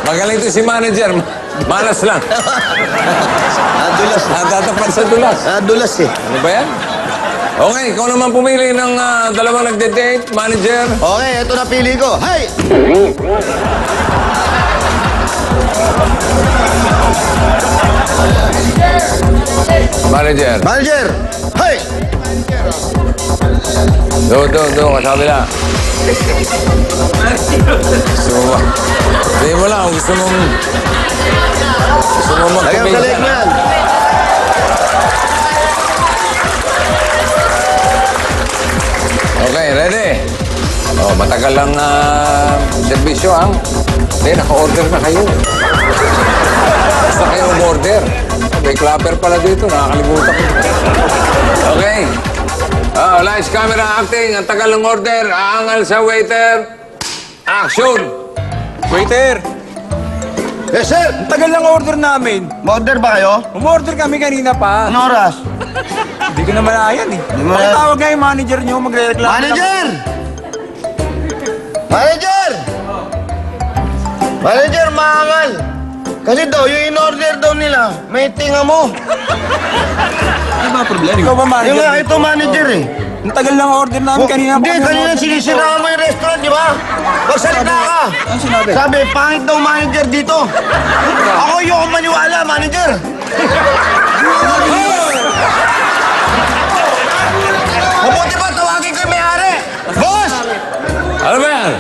Magaling to si manager. Malas lang. Dulas. Natatapat sa dulas. Dulas eh. Ano ba yan? Okay, ikaw naman pumili ng dalawang nagde-date, manager. Okay, ito na pili ko. Hey! Manager. Manager! Hey! Doon, kasabi lang. Gusto mo ba? Sabihin mo lang, gusto mong Lagyan magkabig sa leg mo yan. Okay, ready? Oh, matagal lang servisyo, ha? Hindi, naka-order na kayo. Basta kayo order. May clapper pala dito, nakakalimutan ko. Okay. Lights, camera, acting. Ang tagal ng order. Aangal sa waiter. Action! Waiter! Yes, sir! Ang tagal ng order namin. Order ba kayo? Umorder kami kanina pa. Anong oras? Hindi ko na malayan eh. mo na- Pakitawag nga yung manager nyo, magre-reklamo. Manager! Manager! Manager, maangal! Kasi daw, yung in-order daw nila, may tinga mo. Ano ba problema? Ikaw ba manager? Yung nga, ito manager eh. Ang tagal ng order namin kanina pa. Hindi, kanina sinisiraan mo yung restaurant, di ba? Magsalita ka! Ano sinabi? Sabi, pangit daw manager dito. Ako yung maniwala, manager. Mabuti pa, tawagin ko yung may-ari. Boss! Ano ba yan?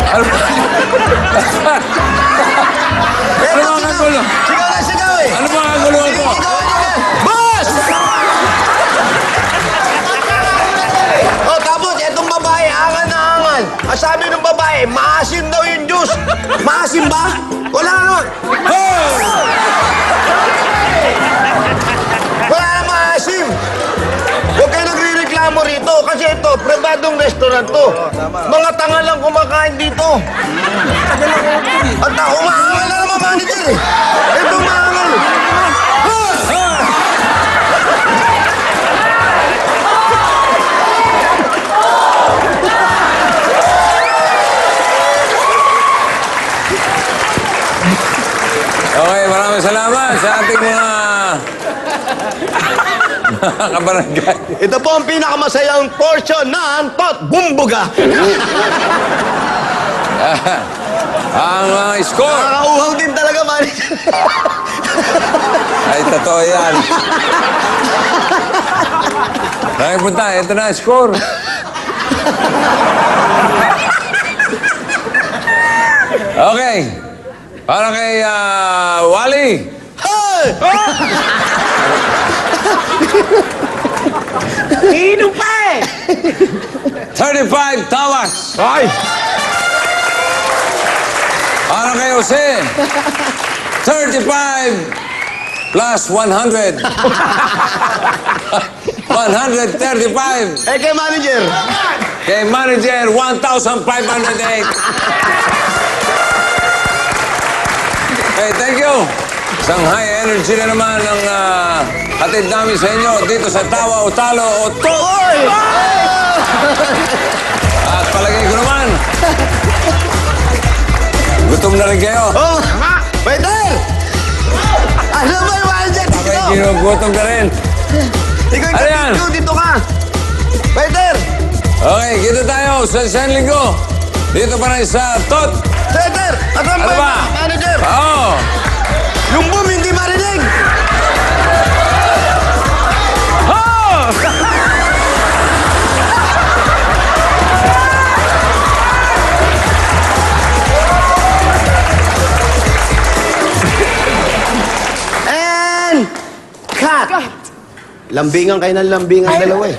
Ano ba? Ano ba ang gulo? Sigaw na sigaw eh. Ano ba ang gulo ko? Boss! Oh, tapos etong babae, angan na angan. Ang sabi ng babae, maasim daw yung juice. Maasim ba? Wala nun. Wala na maasim. Huwag kayo nagre-reklamo rito kasi ito, pribadong restaurant to. Mga tanga lang kumakain dito. At umaangal na naman manager eh. Ito umaangal. Okay, maraming salamat sa ating mga kabarangay. Ito po ang pinakamasayang portion ng Tot Bumbuga. Ang score. Nakakauhaw din talaga, manager. Ay, totoo yan. Punta, ito na ang score. Okay. Para kay Wally. Hey! Inom pa eh! 35 tawas. Ay! Para kay Jose. 35 plus 100. 135. Eh, kay manager. Kay manager, 1,508. Okay, thank you. Isang high energy na naman ang hatid namin sa inyo dito sa Tawa o Talo o Toy! At palagay ko naman, gutom na rin kayo. Oh! Waiter! Ano ba yung manager dito? May ginugutom ka rin. Ikaw Ano yan? yung dito ka. Waiter! Okay, kita tayo sa isang linggo. Dito pa rin sa Tot. Waiter! Ano Ano ba ba? yung manager? Oo. Yung boom hindi marinig! Oh! And cut! Lambingan kayo ng lambingan dalawa eh.